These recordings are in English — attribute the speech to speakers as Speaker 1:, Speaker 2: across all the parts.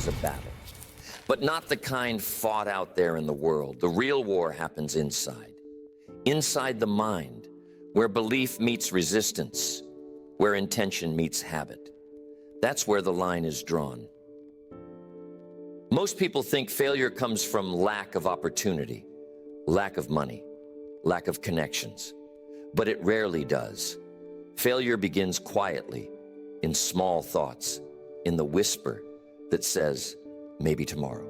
Speaker 1: is a battle, but not the kind fought out there in the world. The real war happens inside the mind, where belief meets resistance, where intention meets habit. That's where the line is drawn. Most people think failure comes from lack of opportunity, lack of money, lack of connections, but it rarely does. Failure begins quietly, in small thoughts, in the whisper that says, maybe tomorrow.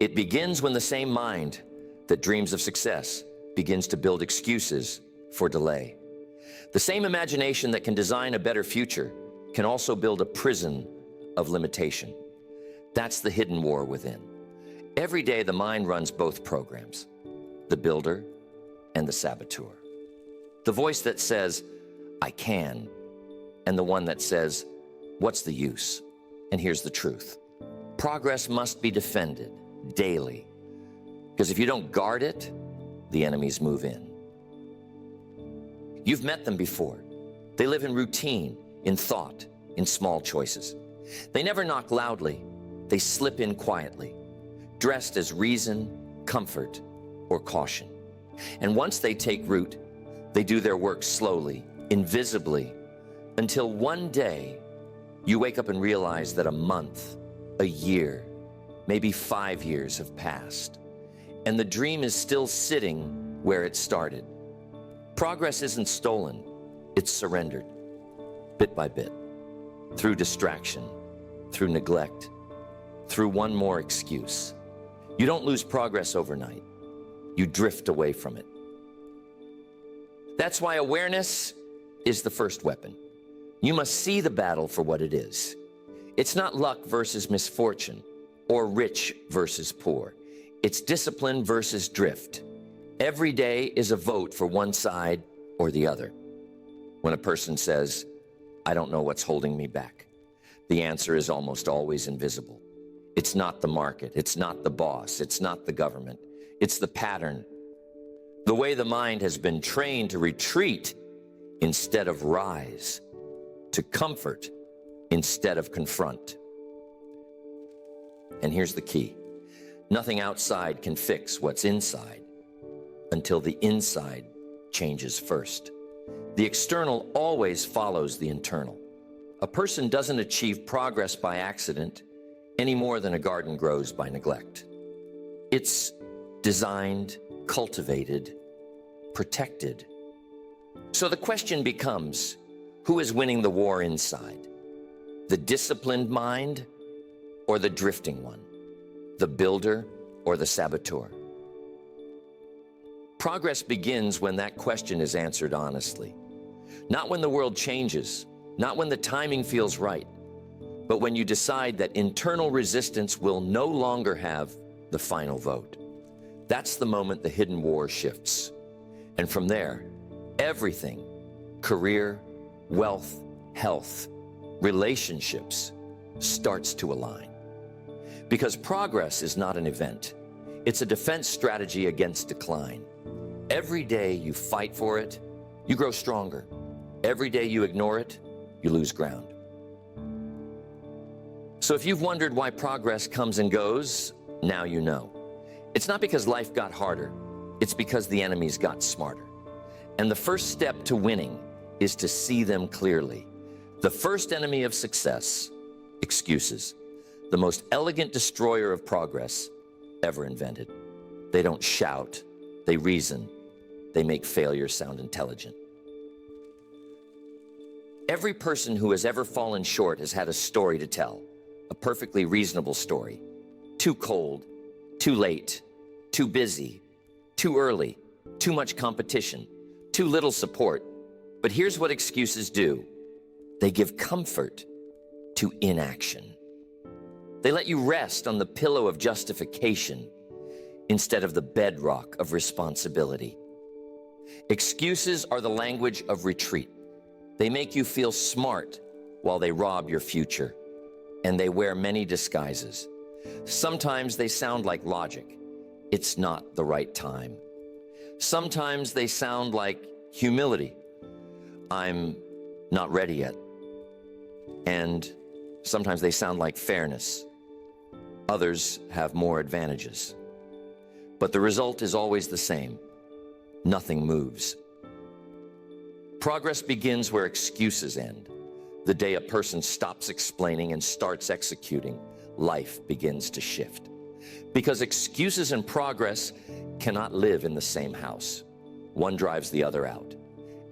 Speaker 1: It begins when the same mind that dreams of success begins to build excuses for delay. The same imagination that can design a better future can also build a prison of limitation. That's the hidden war within. Every day the mind runs both programs, the builder and the saboteur. The voice that says, I can, and the one that says, what's the use? And here's the truth. Progress must be defended daily, because if you don't guard it, the enemies move in. You've met them before. They live in routine, in thought, in small choices. They never knock loudly. They slip in quietly, dressed as reason, comfort, or caution. And once they take root, they do their work slowly, invisibly, until one day you wake up and realize that a month, a year, maybe 5 years have passed, and the dream is still sitting where it started. Progress isn't stolen, it's surrendered, bit by bit, through distraction, through neglect, through one more excuse. You don't lose progress overnight. You drift away from it. That's why awareness is the first weapon. You must see the battle for what it is. It's not luck versus misfortune, or rich versus poor. It's discipline versus drift. Every day is a vote for one side or the other. When a person says, I don't know what's holding me back, the answer is almost always invisible. It's not the market, it's not the boss, it's not the government, it's the pattern. The way the mind has been trained to retreat instead of rise, to comfort instead of confront. And here's the key. Nothing outside can fix what's inside until the inside changes first. The external always follows the internal. A person doesn't achieve progress by accident any more than a garden grows by neglect. It's designed, cultivated, protected. So the question becomes, who is winning the war inside? The disciplined mind or the drifting one? The builder or the saboteur? Progress begins when that question is answered honestly. Not when the world changes, not when the timing feels right, but when you decide that internal resistance will no longer have the final vote. That's the moment the hidden war shifts. And from there, everything, career, wealth, health, relationships, starts to align. Because progress is not an event. It's a defense strategy against decline. Every day you fight for it, you grow stronger. Every day you ignore it, you lose ground. So if you've wondered why progress comes and goes, now you know. It's not because life got harder, it's because the enemies got smarter. And the first step to winning is to see them clearly. The first enemy of success, excuses. The most elegant destroyer of progress ever invented. They don't shout, they reason. They make failure sound intelligent. Every person who has ever fallen short has had a story to tell, a perfectly reasonable story. Too cold, too late, too busy, too early, too much competition, too little support. But here's what excuses do. They give comfort to inaction. They let you rest on the pillow of justification instead of the bedrock of responsibility. Excuses are the language of retreat. They make you feel smart while they rob your future. And they wear many disguises. Sometimes they sound like logic. It's not the right time. Sometimes they sound like humility. I'm not ready yet. And sometimes they sound like fairness. Others have more advantages. But the result is always the same. Nothing moves. Progress begins where excuses end. The day a person stops explaining and starts executing, life begins to shift. Because excuses and progress cannot live in the same house. One drives the other out.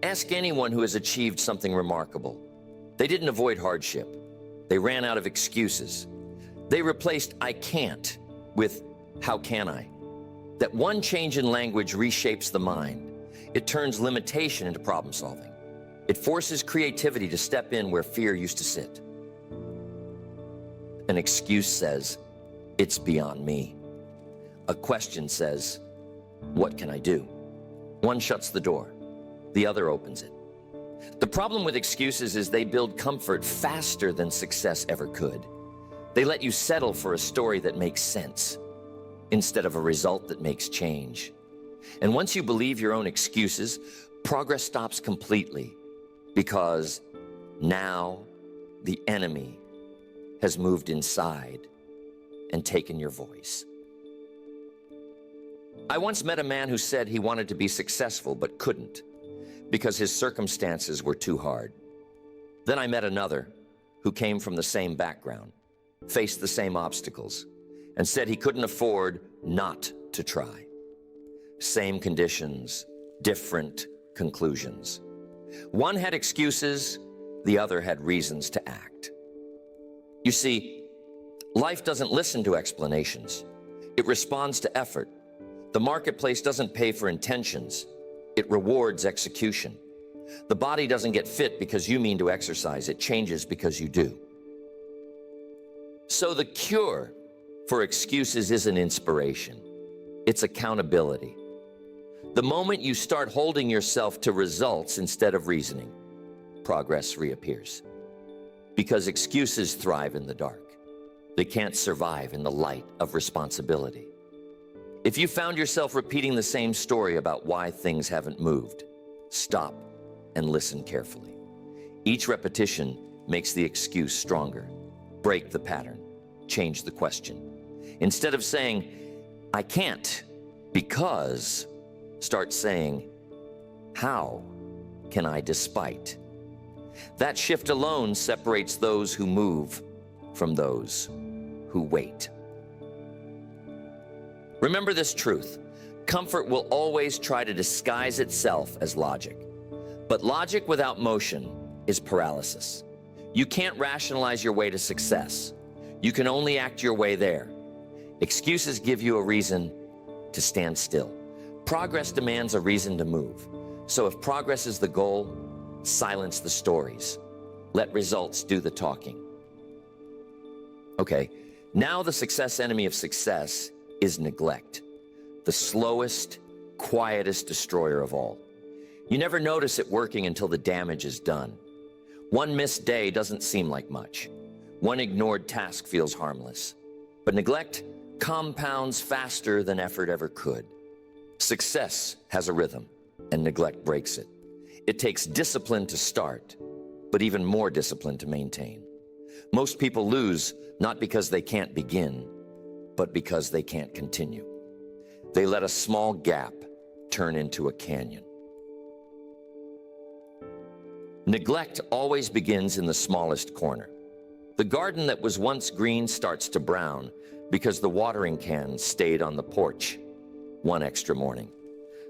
Speaker 1: Ask anyone who has achieved something remarkable. They didn't avoid hardship. They ran out of excuses. They replaced "I can't" with "how can I?" That one change in language reshapes the mind. It turns limitation into problem solving. It forces creativity to step in where fear used to sit. An excuse says, "It's beyond me." A question says, "What can I do?" One shuts the door, the other opens it. The problem with excuses is they build comfort faster than success ever could. They let you settle for a story that makes sense instead of a result that makes change. And once you believe your own excuses, progress stops completely, because now the enemy has moved inside and taken your voice. I once met a man who said he wanted to be successful but couldn't because his circumstances were too hard. Then I met another who came from the same background, faced the same obstacles, and said he couldn't afford not to try. Same conditions, different conclusions. One had excuses, the other had reasons to act. You see, life doesn't listen to explanations. It responds to effort. The marketplace doesn't pay for intentions. It rewards execution. The body doesn't get fit because you mean to exercise. It changes because you do. So the cure for excuses isn't inspiration. It's accountability. The moment you start holding yourself to results instead of reasoning, progress reappears. Because excuses thrive in the dark. They can't survive in the light of responsibility. If you found yourself repeating the same story about why things haven't moved, stop and listen carefully. Each repetition makes the excuse stronger. Break the pattern. Change the question. Instead of saying, "I can't because," start saying, "How can I despite?" That shift alone separates those who move from those who wait. Remember this truth. Comfort will always try to disguise itself as logic. But logic without motion is paralysis. You can't rationalize your way to success. You can only act your way there. Excuses give you a reason to stand still. Progress demands a reason to move. So if progress is the goal, silence the stories. Let results do the talking. Okay, now the success enemy of success is neglect, the slowest, quietest destroyer of all. You never notice it working until the damage is done. One missed day doesn't seem like much. One ignored task feels harmless. But neglect compounds faster than effort ever could. Success has a rhythm, and neglect breaks it. It takes discipline to start, but even more discipline to maintain. Most people lose not because they can't begin, but because they can't continue. They let a small gap turn into a canyon. Neglect always begins in the smallest corner. The garden that was once green starts to brown because the watering can stayed on the porch one extra morning.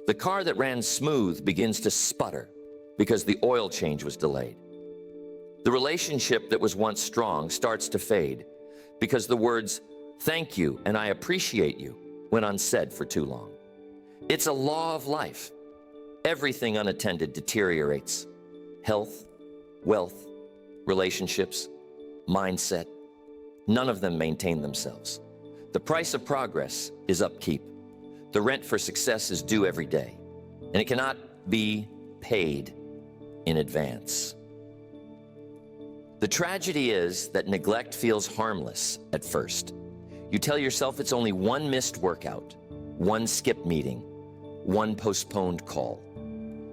Speaker 1: The car that ran smooth begins to sputter because the oil change was delayed. The relationship that was once strong starts to fade because the words "thank you" and "I appreciate you" went unsaid for too long. It's a law of life. Everything unattended deteriorates. Health, wealth, relationships, mindset, none of them maintain themselves. The price of progress is upkeep. The rent for success is due every day, and it cannot be paid in advance. The tragedy is that neglect feels harmless at first. You tell yourself it's only one missed workout, one skipped meeting, one postponed call.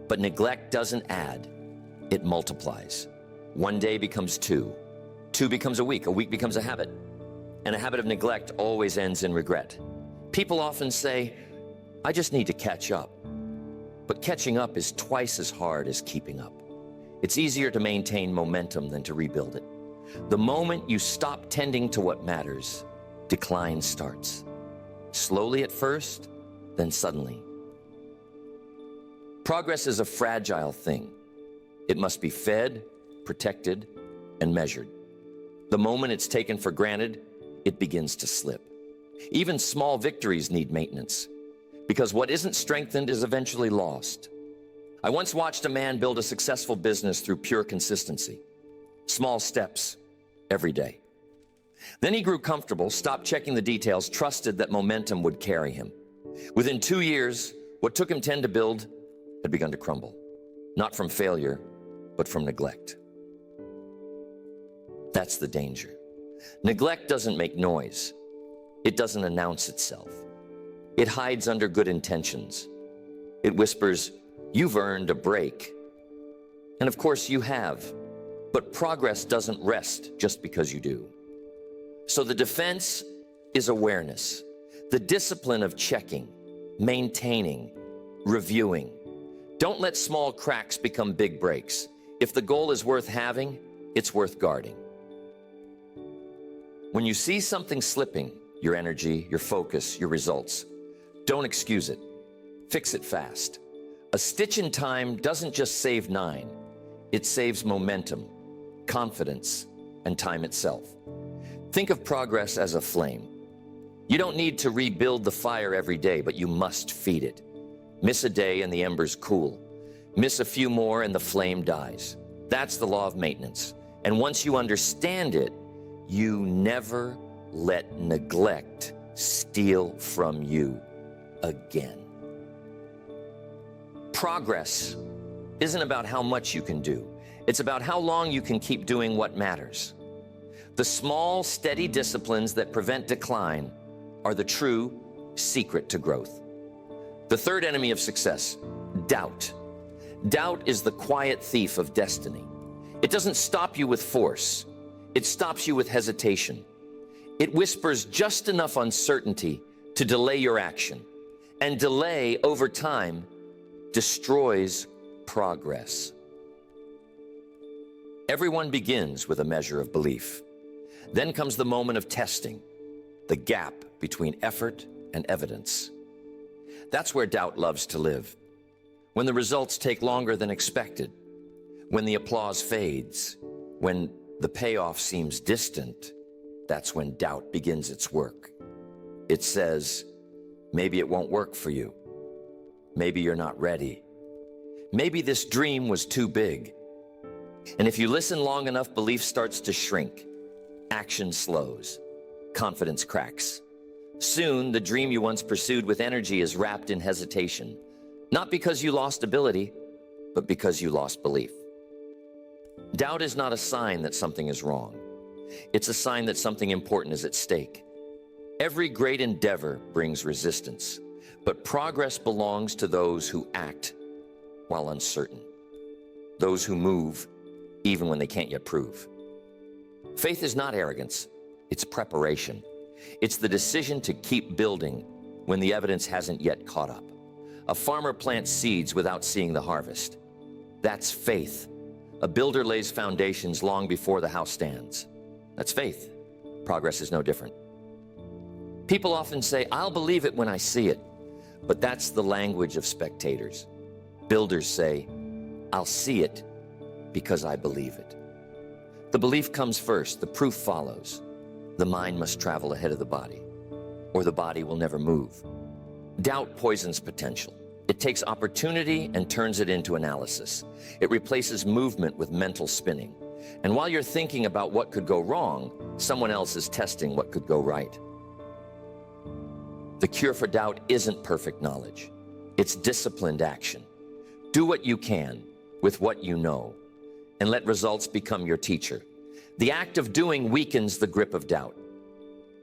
Speaker 1: But neglect doesn't add, it multiplies. One day becomes two, two becomes a week becomes a habit. And a habit of neglect always ends in regret. People often say, I just need to catch up. But catching up is twice as hard as keeping up. It's easier to maintain momentum than to rebuild it. The moment you stop tending to what matters, decline starts. Slowly at first, then suddenly. Progress is a fragile thing. It must be fed, protected, and measured. The moment it's taken for granted, it begins to slip. Even small victories need maintenance, because what isn't strengthened is eventually lost. I once watched a man build a successful business through pure consistency. Small steps, every day. Then he grew comfortable, stopped checking the details, trusted that momentum would carry him. Within 2 years, what took him 10 to build had begun to crumble. Not from failure, but from neglect. That's the danger. Neglect doesn't make noise. It doesn't announce itself. It hides under good intentions. It whispers, you've earned a break. And of course you have, but progress doesn't rest just because you do. So the defense is awareness, the discipline of checking, maintaining, reviewing. Don't let small cracks become big breaks. If the goal is worth having, it's worth guarding. When you see something slipping, your energy, your focus, your results, don't excuse it. Fix it fast. A stitch in time doesn't just save 9. It saves momentum, confidence, and time itself. Think of progress as a flame. You don't need to rebuild the fire every day, but you must feed it. Miss a day and the embers cool. Miss a few more and the flame dies. That's the law of maintenance. And once you understand it, you never let neglect steal from you again. Progress isn't about how much you can do. It's about how long you can keep doing what matters. The small, steady disciplines that prevent decline are the true secret to growth. The third enemy of success, doubt. Doubt is the quiet thief of destiny. It doesn't stop you with force. It stops you with hesitation. It whispers just enough uncertainty to delay your action. And delay, over time, destroys progress. Everyone begins with a measure of belief. Then comes the moment of testing, the gap between effort and evidence. That's where doubt loves to live. When the results take longer than expected, when the applause fades, when the payoff seems distant, that's when doubt begins its work. It says, maybe it won't work for you. Maybe you're not ready. Maybe this dream was too big. And if you listen long enough, belief starts to shrink. Action slows. Confidence cracks. Soon, the dream you once pursued with energy is wrapped in hesitation. Not because you lost ability, but because you lost belief. Doubt is not a sign that something is wrong. It's a sign that something important is at stake. Every great endeavor brings resistance, but progress belongs to those who act while uncertain. Those who move even when they can't yet prove. Faith is not arrogance, it's preparation. It's the decision to keep building when the evidence hasn't yet caught up. A farmer plants seeds without seeing the harvest. That's faith. A builder lays foundations long before the house stands. That's faith. Progress is no different. People often say, I'll believe it when I see it. But that's the language of spectators. Builders say, I'll see it because I believe it. The belief comes first, the proof follows. The mind must travel ahead of the body, or the body will never move. Doubt poisons potential. It takes opportunity and turns it into analysis. It replaces movement with mental spinning. And while you're thinking about what could go wrong, someone else is testing what could go right. The cure for doubt isn't perfect knowledge. It's disciplined action. Do what you can with what you know, and let results become your teacher. The act of doing weakens the grip of doubt,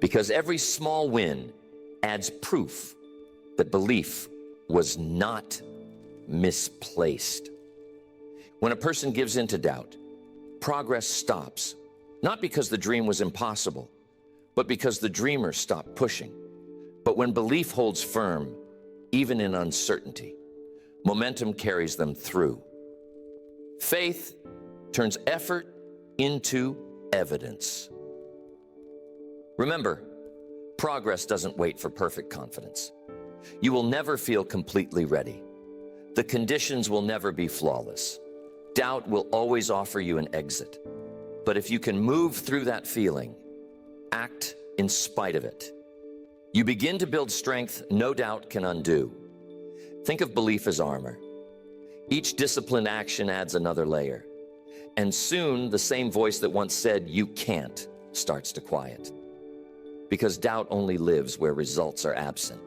Speaker 1: because every small win adds proof that belief was not misplaced. When a person gives in to doubt, progress stops, not because the dream was impossible, but because the dreamers stop pushing. But when belief holds firm, even in uncertainty, momentum carries them through. Faith turns effort into evidence. Remember, progress doesn't wait for perfect confidence. You will never feel completely ready. The conditions will never be flawless. Doubt will always offer you an exit. But if you can move through that feeling, act in spite of it, you begin to build strength no doubt can undo. Think of belief as armor. Each disciplined action adds another layer. And soon, the same voice that once said, "You can't," starts to quiet. Because doubt only lives where results are absent.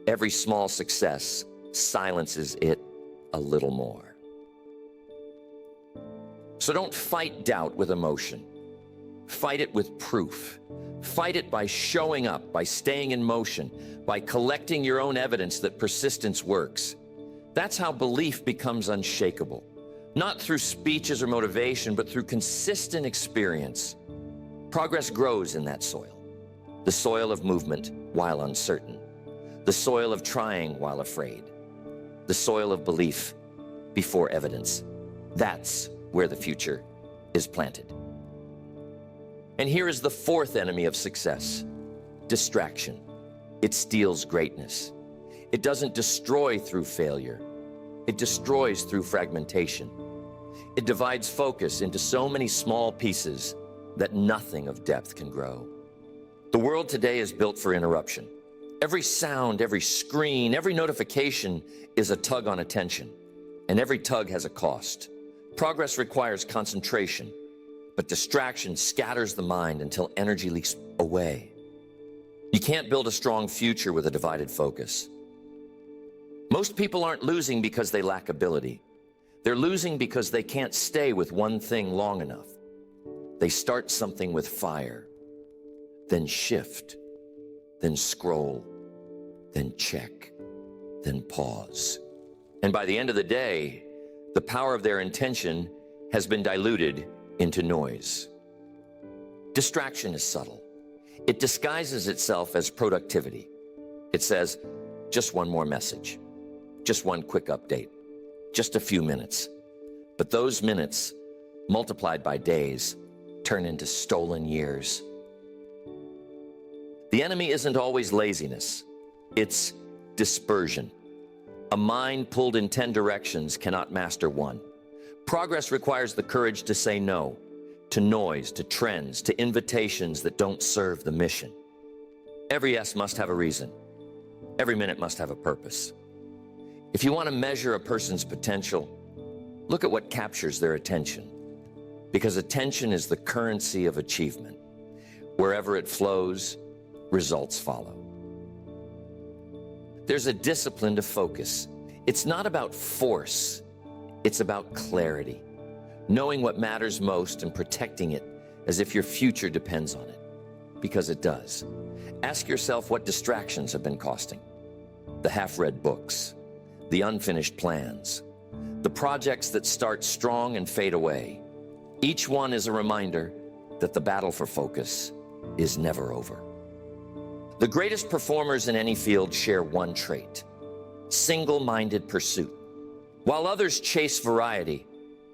Speaker 1: Every small success silences it a little more. So don't fight doubt with emotion. Fight it with proof. Fight it by showing up, by staying in motion, by collecting your own evidence that persistence works. That's how belief becomes unshakable. Not through speeches or motivation, but through consistent experience. Progress grows in that soil. The soil of movement while uncertain. The soil of trying while afraid. The soil of belief before evidence. That's where the future is planted. And here is the fourth enemy of success: distraction. It steals greatness. It doesn't destroy through failure. It destroys through fragmentation. It divides focus into so many small pieces that nothing of depth can grow. The world today is built for interruption. Every sound, every screen, every notification is a tug on attention, and every tug has a cost. Progress requires concentration, but distraction scatters the mind until energy leaks away. You can't build a strong future with a divided focus. Most people aren't losing because they lack ability. They're losing because they can't stay with one thing long enough. They start something with fire, then shift, then scroll, then check, then pause. And by the end of the day, the power of their intention has been diluted into noise. Distraction is subtle. It disguises itself as productivity. It says, just one more message, just one quick update, just a few minutes. But those minutes, multiplied by days, turn into stolen years. The enemy isn't always laziness. It's dispersion. A mind pulled in 10 directions cannot master one. Progress requires the courage to say no, to noise, to trends, to invitations that don't serve the mission. Every yes must have a reason. Every minute must have a purpose. If you want to measure a person's potential, look at what captures their attention. Because attention is the currency of achievement. Wherever it flows, results follow. There's a discipline to focus. It's not about force. It's about clarity. Knowing what matters most and protecting it as if your future depends on it. Because it does. Ask yourself what distractions have been costing. The half-read books. The unfinished plans. The projects that start strong and fade away. Each one is a reminder that the battle for focus is never over. The greatest performers in any field share one trait: single-minded pursuit. While others chase variety,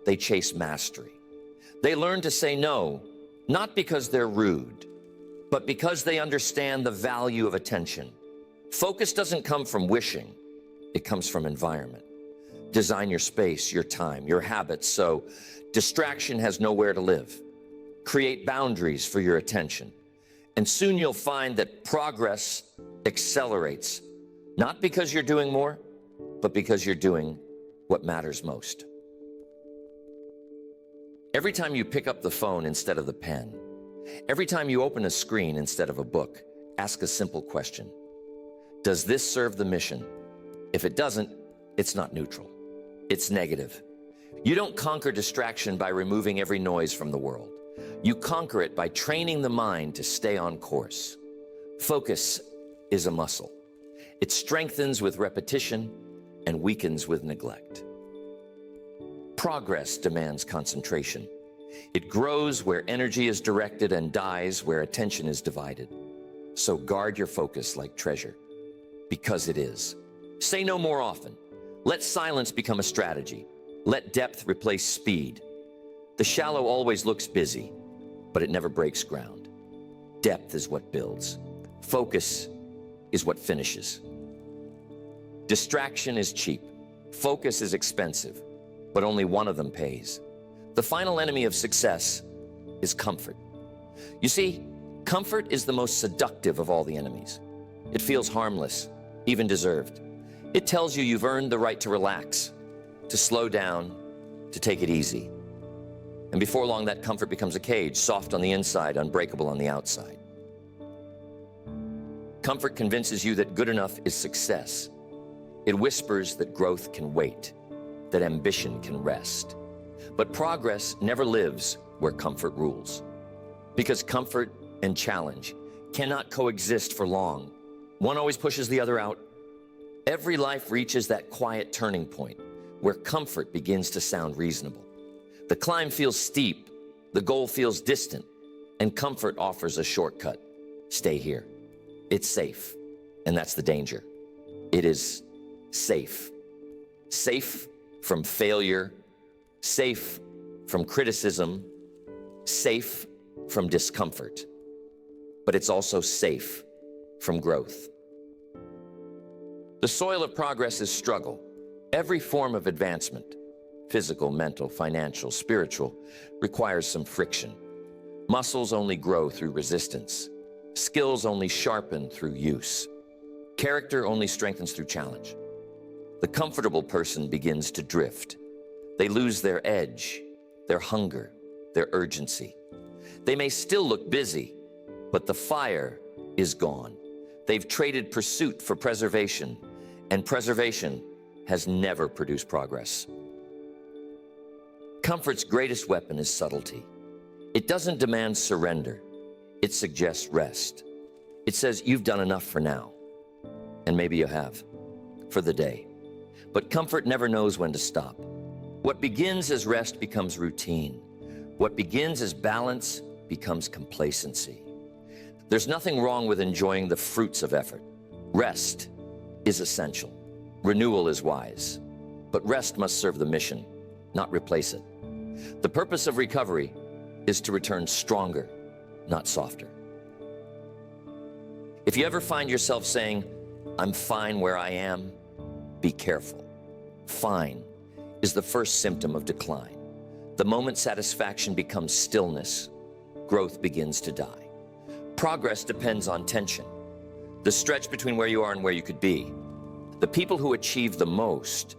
Speaker 1: they chase mastery. They learn to say no, not because they're rude, but because they understand the value of attention. Focus doesn't come from wishing, it comes from environment. Design your space, your time, your habits so distraction has nowhere to live. Create boundaries for your attention. And soon you'll find that progress accelerates, not because you're doing more, but because you're doing what matters most. Every time you pick up the phone instead of the pen, every time you open a screen instead of a book, ask a simple question. Does this serve the mission? If it doesn't, it's not neutral. It's negative. You don't conquer distraction by removing every noise from the world. You conquer it by training the mind to stay on course. Focus is a muscle. It strengthens with repetition and weakens with neglect. Progress demands concentration. It grows where energy is directed and dies where attention is divided. So guard your focus like treasure, because it is. Say no more often. Let silence become a strategy. Let depth replace speed. The shallow always looks busy, but it never breaks ground. Depth is what builds. Focus is what finishes. Distraction is cheap. Focus is expensive, but only one of them pays. The final enemy of success is comfort. You see, comfort is the most seductive of all the enemies. It feels harmless, even deserved. It tells you you've earned the right to relax, to slow down, to take it easy. And before long, that comfort becomes a cage, soft on the inside, unbreakable on the outside. Comfort convinces you that good enough is success. It whispers that growth can wait, that ambition can rest. But progress never lives where comfort rules. Because comfort and challenge cannot coexist for long. One always pushes the other out. Every life reaches that quiet turning point where comfort begins to sound reasonable. The climb feels steep, the goal feels distant, and comfort offers a shortcut. Stay here. It's safe, and that's the danger. It is safe. Safe from failure, safe from criticism, safe from discomfort. But it's also safe from growth. The soil of progress is struggle. Every form of advancement, physical, mental, financial, spiritual, requires some friction. Muscles only grow through resistance. Skills only sharpen through use. Character only strengthens through challenge. The comfortable person begins to drift. They lose their edge, their hunger, their urgency. They may still look busy, but the fire is gone. They've traded pursuit for preservation, and preservation has never produced progress. Comfort's greatest weapon is subtlety. It doesn't demand surrender. It suggests rest. It says, you've done enough for now. And maybe you have, for the day. But comfort never knows when to stop. What begins as rest becomes routine. What begins as balance becomes complacency. There's nothing wrong with enjoying the fruits of effort. Rest is essential. Renewal is wise. But rest must serve the mission, not replace it. The purpose of recovery is to return stronger, not softer. If you ever find yourself saying, I'm fine where I am, be careful. Fine is the first symptom of decline. The moment satisfaction becomes stillness, growth begins to die. Progress depends on tension, the stretch between where you are and where you could be. The people who achieve the most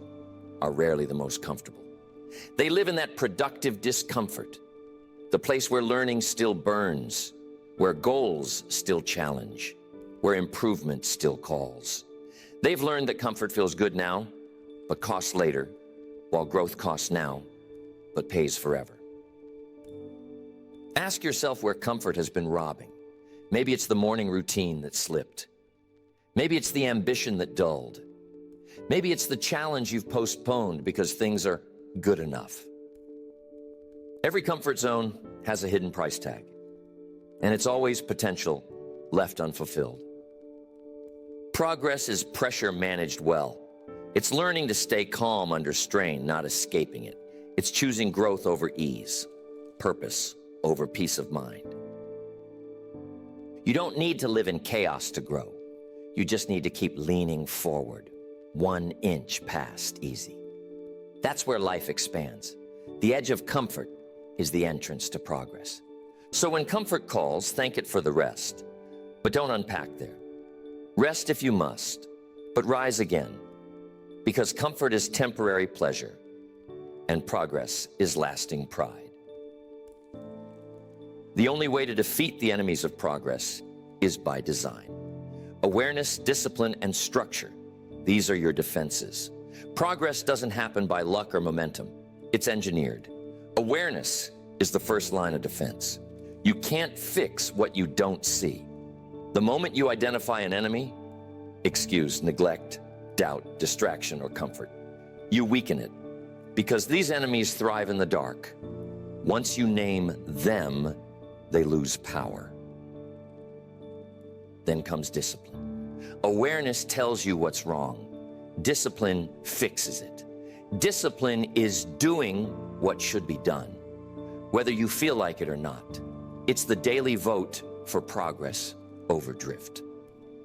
Speaker 1: are rarely the most comfortable. They live in that productive discomfort, the place where learning still burns, where goals still challenge, where improvement still calls. They've learned that comfort feels good now, but costs later, while growth costs now, but pays forever. Ask yourself where comfort has been robbing. Maybe it's the morning routine that slipped. Maybe it's the ambition that dulled. Maybe it's the challenge you've postponed because things are good enough. Every comfort zone has a hidden price tag, and it's always potential left unfulfilled. Progress is pressure managed well. It's learning to stay calm under strain, not escaping it. It's choosing growth over ease, purpose over peace of mind. You don't need to live in chaos to grow. You just need to keep leaning forward, 1 inch past easy. That's where life expands. The edge of comfort is the entrance to progress. So when comfort calls, thank it for the rest. But don't unpack there. Rest if you must, but rise again. Because comfort is temporary pleasure, and progress is lasting pride. The only way to defeat the enemies of progress is by design. Awareness, discipline, and structure. These are your defenses. Progress doesn't happen by luck or momentum. It's engineered. Awareness is the first line of defense. You can't fix what you don't see. The moment you identify an enemy, excuse neglect, doubt, distraction, or comfort, you weaken it. Because these enemies thrive in the dark. Once you name them, they lose power. Then comes discipline. Awareness tells you what's wrong. Discipline fixes it. Discipline is doing what should be done, whether you feel like it or not. It's the daily vote for progress over drift.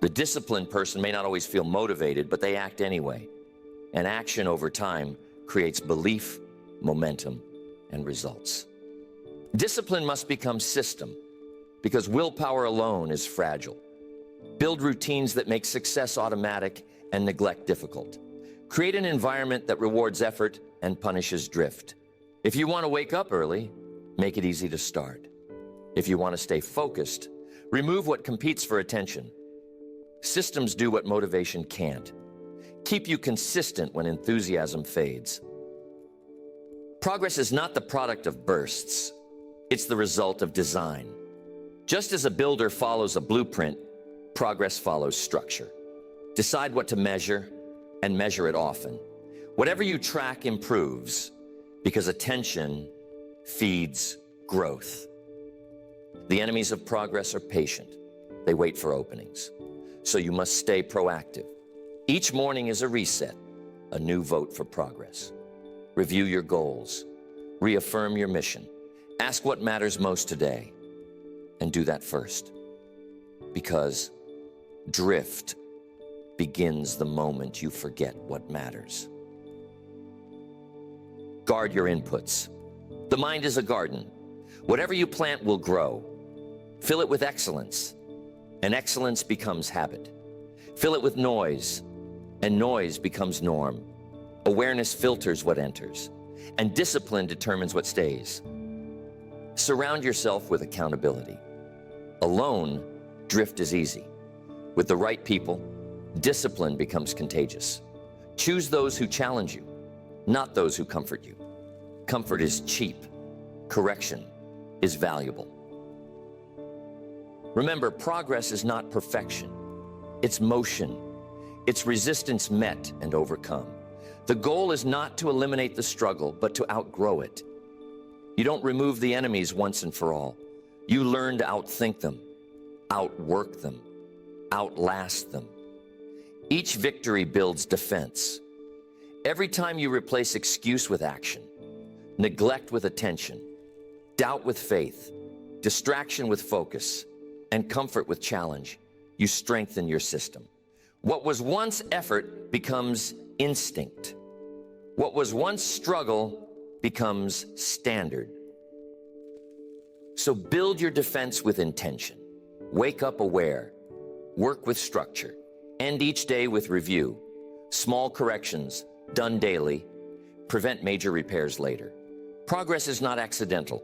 Speaker 1: The disciplined person may not always feel motivated, but they act anyway. And action over time creates belief, momentum, and results. Discipline must become system, because willpower alone is fragile. Build routines that make success automatic and neglect difficult. Create an environment that rewards effort and punishes drift. If you want to wake up early, make it easy to start. If you want to stay focused, remove what competes for attention. Systems do what motivation can't. Keep you consistent when enthusiasm fades. Progress is not the product of bursts. It's the result of design. Just as a builder follows a blueprint, progress follows structure. Decide what to measure and measure it often. Whatever you track improves, because attention feeds growth. The enemies of progress are patient. They wait for openings. So you must stay proactive. Each morning is a reset, a new vote for progress. Review your goals. Reaffirm your mission. Ask what matters most today, and do that first. Because drift begins the moment you forget what matters. Guard your inputs. The mind is a garden. Whatever you plant will grow. Fill it with excellence, and excellence becomes habit. Fill it with noise, and noise becomes norm. Awareness filters what enters, and discipline determines what stays. Surround yourself with accountability. Alone, drift is easy. With the right people, discipline becomes contagious. Choose those who challenge you, not those who comfort you. Comfort is cheap. Correction is valuable. Remember, progress is not perfection. It's motion. It's resistance met and overcome. The goal is not to eliminate the struggle, but to outgrow it. You don't remove the enemies once and for all. You learn to outthink them, outwork them, outlast them. Each victory builds defense. Every time you replace excuse with action, neglect with attention, doubt with faith, distraction with focus, and comfort with challenge, you strengthen your system. What was once effort becomes instinct. What was once struggle becomes standard. So build your defense with intention. Wake up aware. Work with structure. End each day with review. Small corrections, done daily, prevent major repairs later. Progress is not accidental.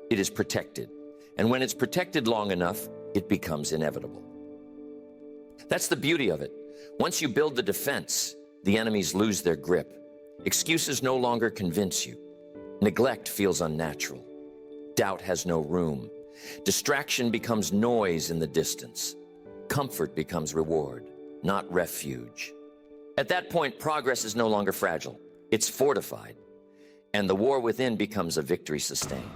Speaker 1: It is protected. And when it's protected long enough, it becomes inevitable. That's the beauty of it. Once you build the defense, the enemies lose their grip. Excuses no longer convince you. Neglect feels unnatural. Doubt has no room. Distraction becomes noise in the distance. Comfort becomes reward, not refuge. At that point, progress is no longer fragile. It's fortified. And the war within becomes a victory sustained.